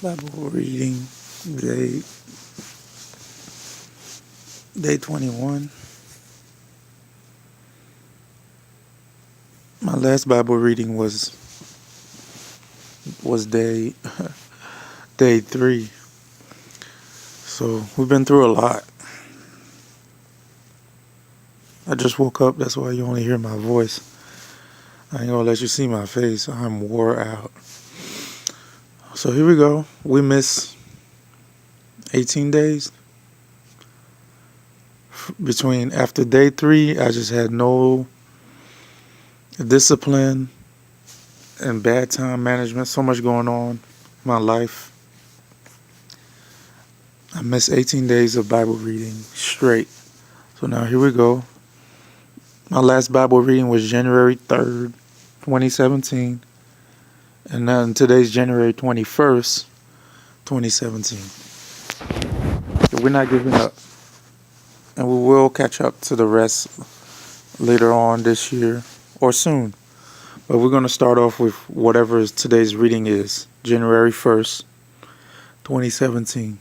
Bible reading, day, day 21. My last Bible reading was day 3. So we've been through a lot. I just woke up, that's why you only hear my voice. I ain't gonna let you see my face. I'm wore out. So here we go. We miss 18 days. Between after day 3, I just had no discipline and bad time management. So much going on in my life. I missed 18 days of Bible reading straight. So now here we go. My last Bible reading was January 3rd, 2017. And then today's January 21st, 2017. So we're not giving up. And we will catch up to the rest later on this year or soon. But we're going to start off with whatever today's reading is. January 1st, 2017.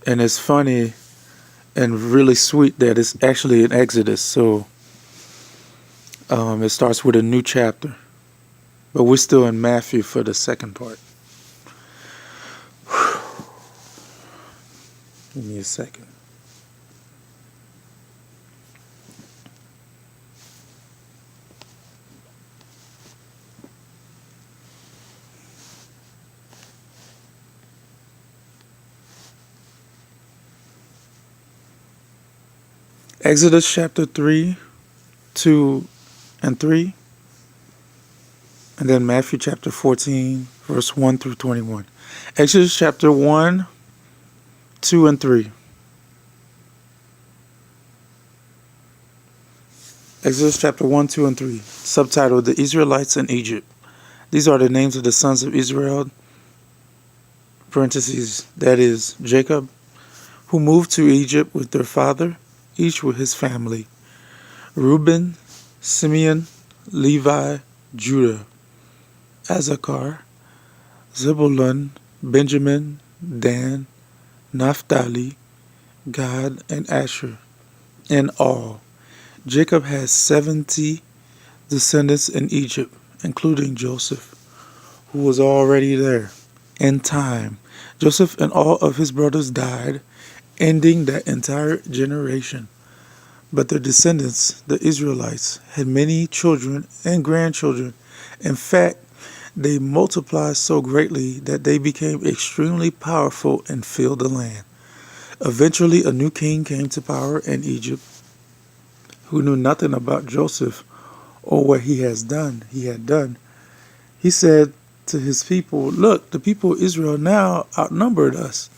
And it's funny and really sweet that it's actually in Exodus. So it starts with a new chapter. But we're still in Matthew for the second part. Give me a second. Exodus chapter 3, 2, and 3. And then Matthew chapter 14, verse 1 through 21. Exodus chapter 1, 2, and 3. Exodus chapter 1, 2, and 3. Subtitled, The Israelites in Egypt. These are the names of the sons of Israel, parentheses, that is, Jacob, who moved to Egypt with their father, each with his family. Reuben, Simeon, Levi, Judah, Issachar, Zebulun, Benjamin, Dan, Naphtali, Gad, and Asher. In all, Jacob has 70 descendants in Egypt, including Joseph, who was already there. In time, Joseph and all of his brothers died, ending that entire generation. But their descendants, the Israelites, had many children and grandchildren. In fact, they multiplied so greatly that they became extremely powerful and filled the land. Eventually, a new king came to power in Egypt who knew nothing about Joseph or what he had done. He said to his people, "Look, the people of Israel now outnumbered us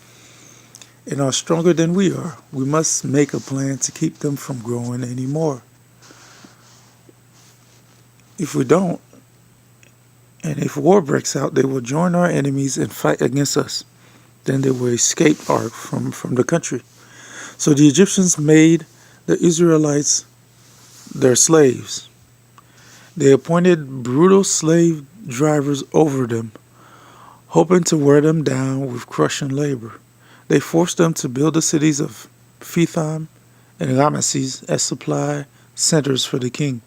and are stronger than we are. We must make a plan to keep them from growing anymore. If we don't, and if war breaks out, they will join our enemies and fight against us. Then they will escape from the country." So the Egyptians made the Israelites their slaves. They appointed brutal slave drivers over them, hoping to wear them down with crushing labor. They forced them to build the cities of Pithom and Ramesses as supply centers for the king.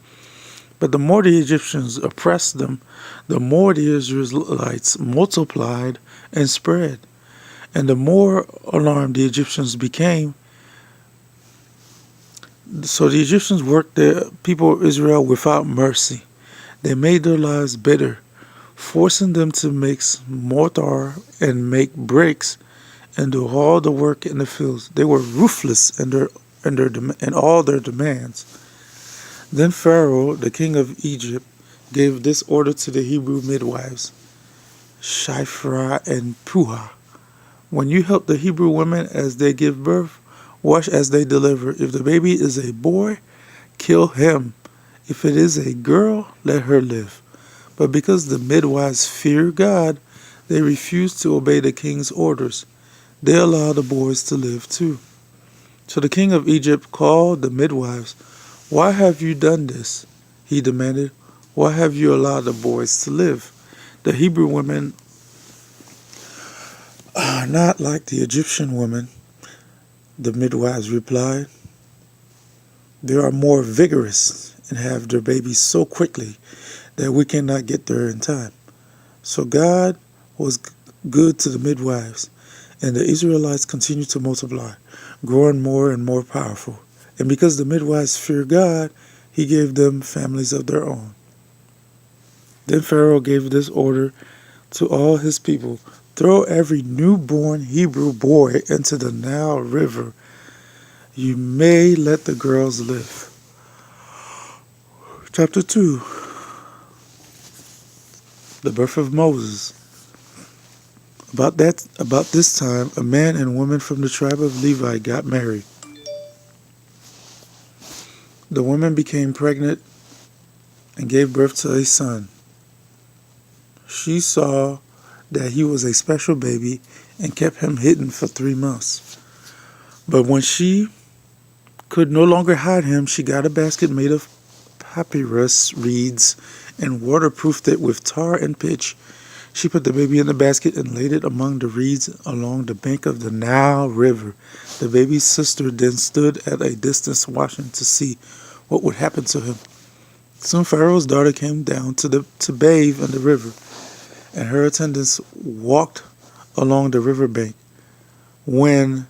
But the more the Egyptians oppressed them, the more the Israelites multiplied and spread. And the more alarmed the Egyptians became. So the Egyptians worked the people of Israel without mercy. They made their lives bitter, forcing them to mix mortar and make bricks and do all the work in the fields. They were ruthless in all their demands. Then Pharaoh, the king of Egypt, gave this order to the Hebrew midwives, Shiphrah and Puah. When you help the Hebrew women as they give birth, watch as they deliver. If the baby is a boy, kill him. If it is a girl, let her live. But because the midwives fear God, they refused to obey the king's orders. They allowed the boys to live too. So the king of Egypt called the midwives. "Why have you done this?" he demanded. "Why have you allowed the boys to live?" The Hebrew women Not like the Egyptian women, the midwives replied. They are more vigorous and have their babies so quickly that we cannot get there in time. So God was good to the midwives, and the Israelites continued to multiply, growing more and more powerful. And because the midwives feared God, he gave them families of their own. Then Pharaoh gave this order to all his people: throw every newborn Hebrew boy into the Nile River. You may let the girls live. Chapter 2. The birth of Moses. About this time, a man and woman from the tribe of Levi got married. The woman became pregnant and gave birth to a son. She saw that he was a special baby and kept him hidden for 3 months. But when she could no longer hide him, she got a basket made of papyrus reeds and waterproofed it with tar and pitch. She put the baby in the basket and laid it among the reeds along the bank of the Nile River. The baby's sister then stood at a distance watching to see what would happen to him. Soon Pharaoh's daughter came down to bathe in the river, and her attendants walked along the river bank. When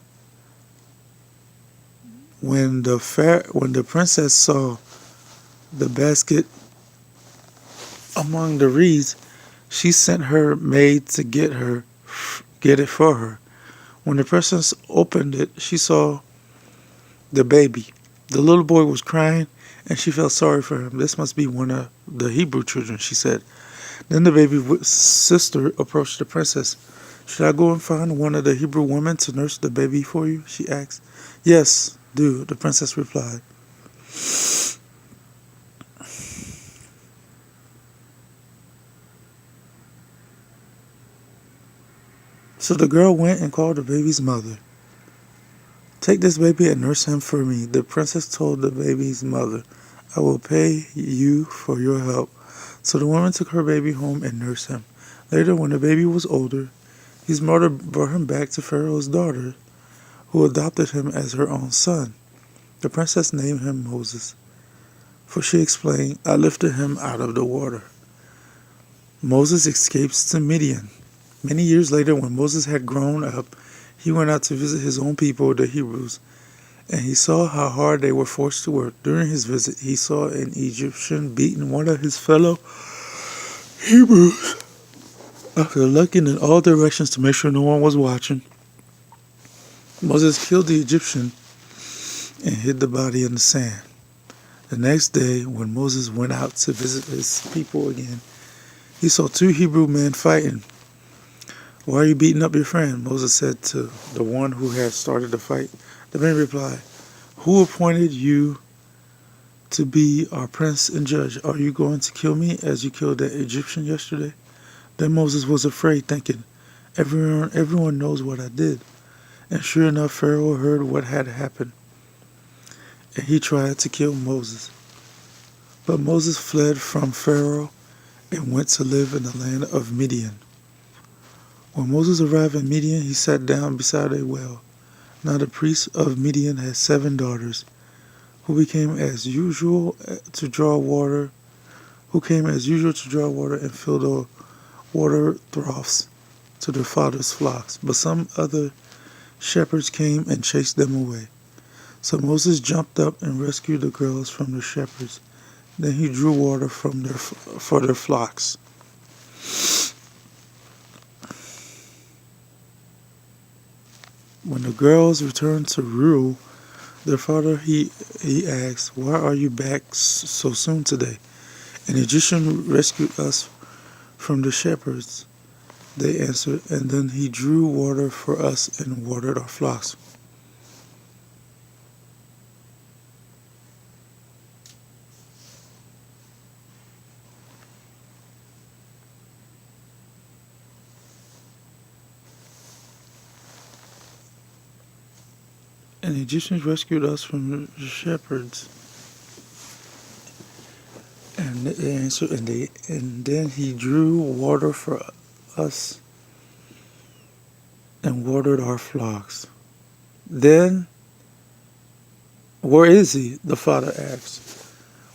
the princess saw the basket among the reeds, she sent her maid to get it for her. When the princess opened it, she saw the baby. The little boy was crying, and she felt sorry for him. This must be one of the Hebrew children, she said. Then the baby's sister approached the princess. Should I go and find one of the Hebrew women to nurse the baby for you? She asked. Yes, do, the princess replied. So the girl went and called the baby's mother. Take this baby and nurse him for me, the princess told the baby's mother. I will pay you for your help. So the woman took her baby home and nursed him. Later, when the baby was older, his mother brought him back to Pharaoh's daughter, who adopted him as her own son. The princess named him Moses, for she explained, I lifted him out of the water. Moses escapes to Midian. Many years later, when Moses had grown up, he went out to visit his own people, the Hebrews, and he saw how hard they were forced to work. During his visit, he saw an Egyptian beating one of his fellow Hebrews. After looking in all directions to make sure no one was watching, Moses killed the Egyptian and hid the body in the sand. The next day, when Moses went out to visit his people again, he saw two Hebrew men fighting. Why are you beating up your friend? Moses said to the one who had started the fight. The man replied, Who appointed you to be our prince and judge? Are you going to kill me as you killed that Egyptian yesterday? Then Moses was afraid, thinking, Everyone knows what I did. And sure enough, Pharaoh heard what had happened, and he tried to kill Moses. But Moses fled from Pharaoh and went to live in the land of Midian. When Moses arrived in Midian, he sat down beside a well. Now the priest of Midian had 7 daughters, who came as usual to draw water and fill the water troughs to their father's flocks. But some other shepherds came and chased them away. So Moses jumped up and rescued the girls from the shepherds. Then he drew water for their flocks. When the girls returned to rule their father, he asked, Why are you back so soon today? An Egyptian rescued us from the shepherds, they answered, and then he drew water for us and watered our flocks. And the Egyptians rescued us from the shepherds. And they answered, and then he drew water for us and watered our flocks. Then, where is he? The father asked.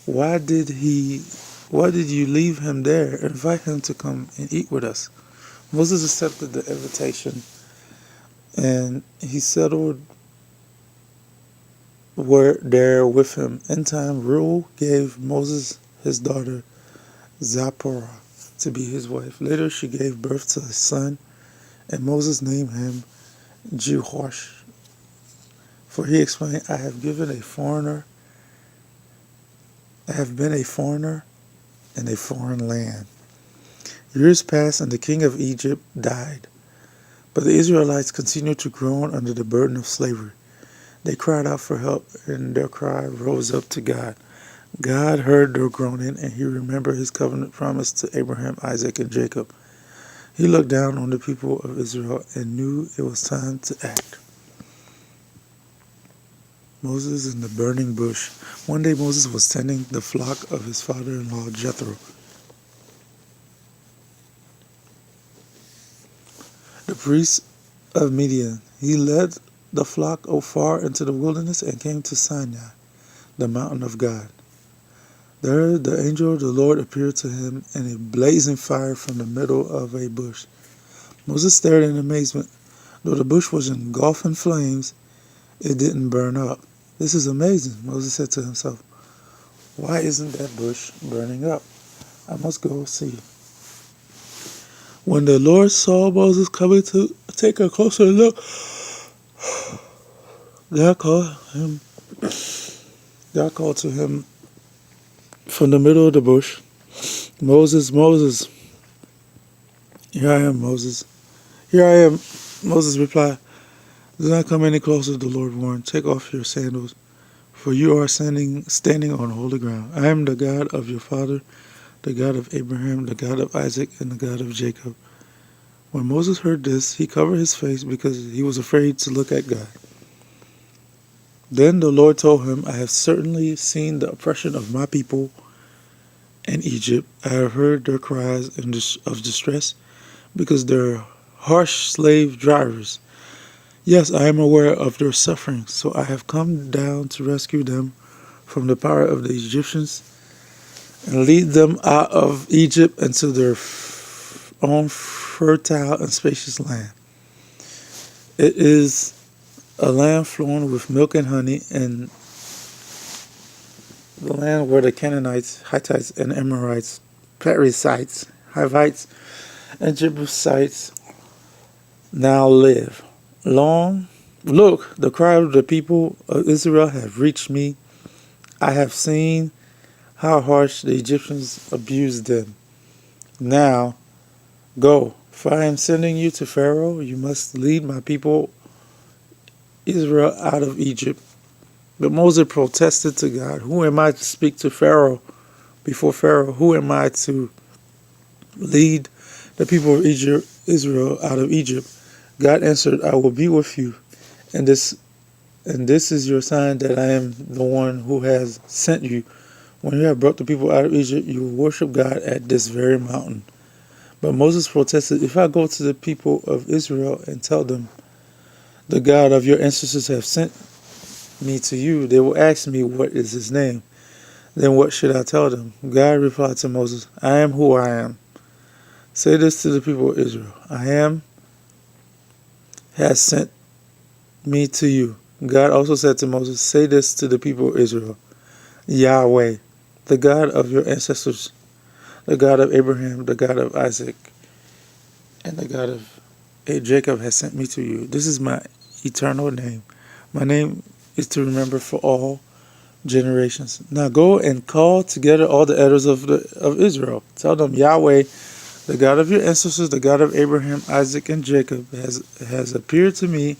Why did you leave him there? Invite him to come and eat with us. Moses accepted the invitation and he settled there with him. In time, Reuel gave Moses his daughter Zipporah to be his wife. Later, she gave birth to a son, and Moses named him Jehoash. For he explained, I have been a foreigner in a foreign land. Years passed and the king of Egypt died. But the Israelites continued to groan under the burden of slavery. They cried out for help, and their cry rose up to God. God heard their groaning, and he remembered his covenant promise to Abraham, Isaac, and Jacob. He looked down on the people of Israel and knew it was time to act. Moses in the burning bush. One day Moses was tending the flock of his father-in-law Jethro, the priest of Midian. He led the flock far into the wilderness and came to Sinai, the mountain of God. There the angel of the Lord appeared to him in a blazing fire from the middle of a bush. Moses stared in amazement. Though the bush was engulfed in flames, it didn't burn up. This is amazing, Moses said to himself. Why isn't that bush burning up? I must go see. When the Lord saw Moses coming to take a closer look, God called to him from the middle of the bush, Moses, Moses. Here I am, Moses. Here I am, Moses replied. Do not come any closer, the Lord warned. Take off your sandals, for you are standing on holy ground. I am the God of your father, the God of Abraham, the God of Isaac, and the God of Jacob. When Moses heard this, he covered his face because he was afraid to look at God. Then the Lord told him, I have certainly seen the oppression of my people in Egypt. I have heard their cries of distress because they're harsh slave drivers. Yes, I am aware of their suffering, so I have come down to rescue them from the power of the Egyptians and lead them out of Egypt into their own fertile and spacious land. It is a land flowing with milk and honey, and the land where the Canaanites, Hittites, and Amorites, Perizzites, Hivites, and Jebusites now live. Look, the cry of the people of Israel have reached me. I have seen how harsh the Egyptians abused them. Now, go, for I am sending you to Pharaoh. You must lead my people Israel out of Egypt. But Moses protested to God, who am I to speak to Pharaoh before Pharaoh? Who am I to lead the people of Israel out of Egypt? God answered, I will be with you, and this is your sign that I am the one who has sent you. When you have brought the people out of Egypt, you will worship God at this very mountain. But Moses protested, if I go to the people of Israel and tell them, the God of your ancestors have sent me to you, they will ask me, what is his name? Then what should I tell them? God replied to Moses, I am who I am. Say this to the people of Israel, I am has sent me to you. God also said to Moses, say this to the people of Israel, Yahweh, the God of your ancestors, the God of Abraham, the God of Isaac, and the God of Jacob has sent me to you. This is my eternal name. My name is to remember for all generations. Now go and call together all the elders of Israel. Tell them Yahweh, the God of your ancestors, the God of Abraham, Isaac, and Jacob, has appeared to me.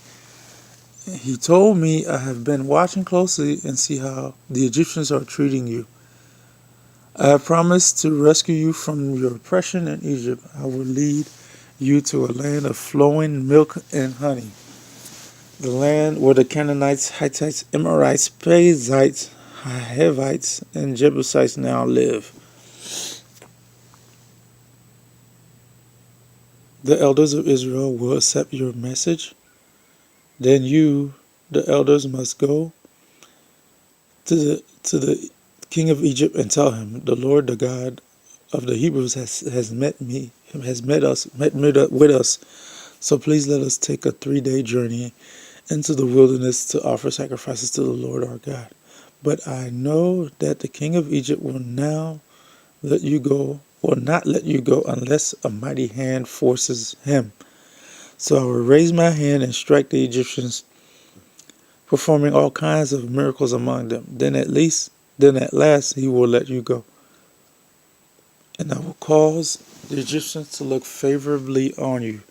He told me, I have been watching closely and see how the Egyptians are treating you. I have promised to rescue you from your oppression in Egypt. I will lead you to a land of flowing milk and honey, the land where the Canaanites, Hittites, Amorites, Perizzites, Hivites, and Jebusites now live. the elders of Israel will accept your message, then you, the elders, must go to the king of Egypt and tell him, the Lord, the God of the Hebrews, has met with us. So please let us take a 3-day journey into the wilderness to offer sacrifices to the Lord our God. But I know that the king of Egypt will not let you go unless a mighty hand forces him. So I will raise my hand and strike the Egyptians, performing all kinds of miracles among them. Then at last he will let you go. And I will cause the Egyptians to look favorably on you.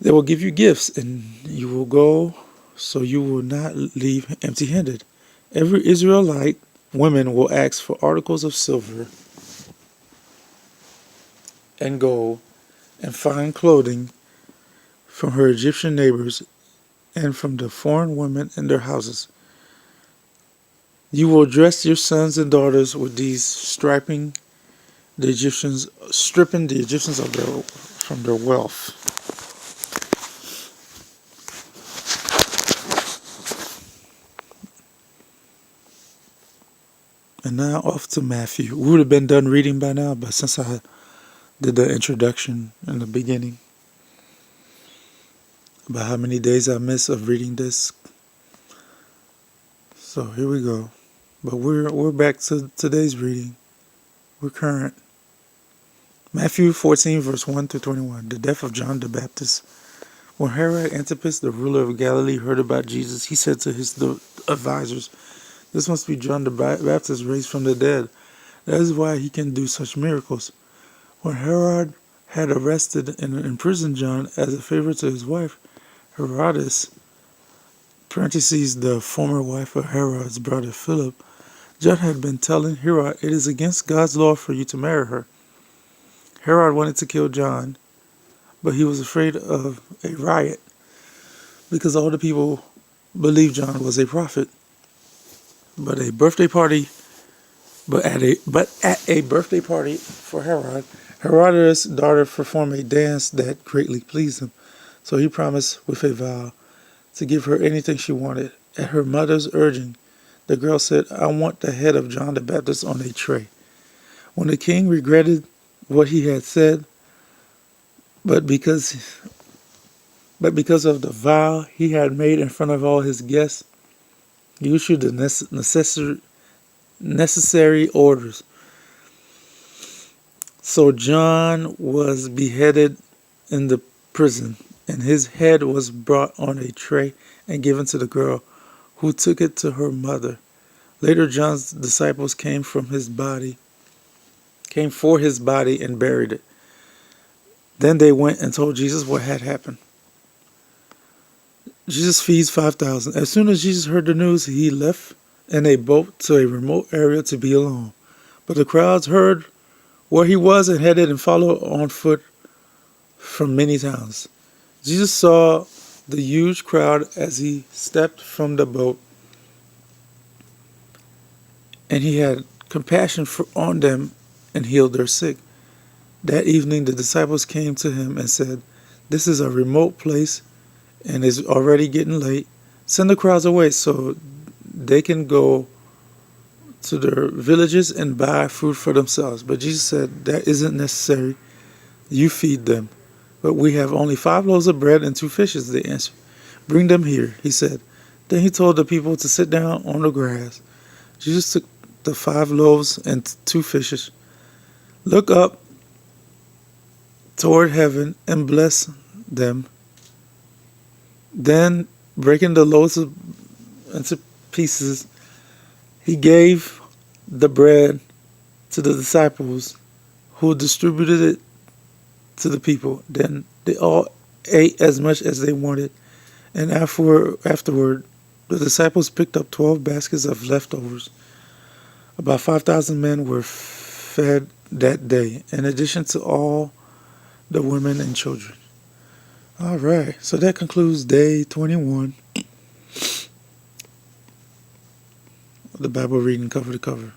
They will give you gifts, and you will go, so you will not leave empty-handed. Every Israelite woman will ask for articles of silver and gold and fine clothing from her Egyptian neighbors and from the foreign women in their houses. You will dress your sons and daughters with these, stripping the Egyptians from their wealth. And now off to Matthew. We would have been done reading by now, but since I did the introduction in the beginning about how many days I miss of reading this, so here we go. But we're back to today's reading. We're current. Matthew 14, verse 1 through 21. The death of John the Baptist. When Herod Antipas, the ruler of Galilee, heard about Jesus, he said to his advisors, "This must be John the Baptist raised from the dead. That is why he can do such miracles." When Herod had arrested and imprisoned John as a favor to his wife, Herodias, parentheses, the former wife of Herod's brother Philip, John had been telling Herod, "It is against God's law for you to marry her." Herod wanted to kill John, but he was afraid of a riot because all the people believed John was a prophet. But at a birthday party for Herod, Herodias' daughter performed a dance that greatly pleased him. So he promised with a vow to give her anything she wanted. At her mother's urging, the girl said, "I want the head of John the Baptist on a tray." When the king regretted what he had said, but because of the vow he had made in front of all his guests, he issued the necessary orders. So John was beheaded in the prison, and his head was brought on a tray and given to the girl, who took it to her mother. Later, John's disciples came for his body and buried it. Then they went and told Jesus what had happened. Jesus feeds 5,000. As soon as Jesus heard the news, he left in a boat to a remote area to be alone. But the crowds heard where he was and headed and followed on foot from many towns. Jesus saw the huge crowd as he stepped from the boat, and he had compassion on them and healed their sick. That evening the disciples came to him and said, "This is a remote place and it's already getting late. Send the crowds away so they can go to their villages and buy food for themselves." But Jesus said, "That isn't necessary. You feed them." "But we have only 5 loaves of bread and 2 fishes," they answered. "Bring them here," he said. Then he told the people to sit down on the grass. Jesus took the 5 loaves and 2 fishes, looked up toward heaven and blessed them. Then, breaking the loaves into pieces, he gave the bread to the disciples, who distributed it to the people. Then they all ate as much as they wanted, and afterward, the disciples picked up 12 baskets of leftovers. About 5,000 men were fed that day, in addition to all the women and children. All right, so that concludes day 21, the Bible reading cover to cover.